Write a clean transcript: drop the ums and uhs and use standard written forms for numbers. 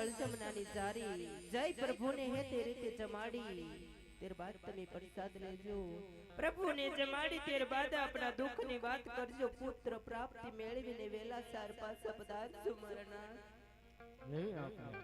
जल जमुनानी जारी जय प्रभु ने है तेरे ते जमाड़ी तेरे बाद तमे प्रसाद लेजो प्रभु ने जमाड़ी तेरे बाद अपना दुख ની વાત કરજો પુત્ર પ્રાપ્તિ મેળવીને વેલા સાર પાછા પધારજો મારા નાથ જય આપને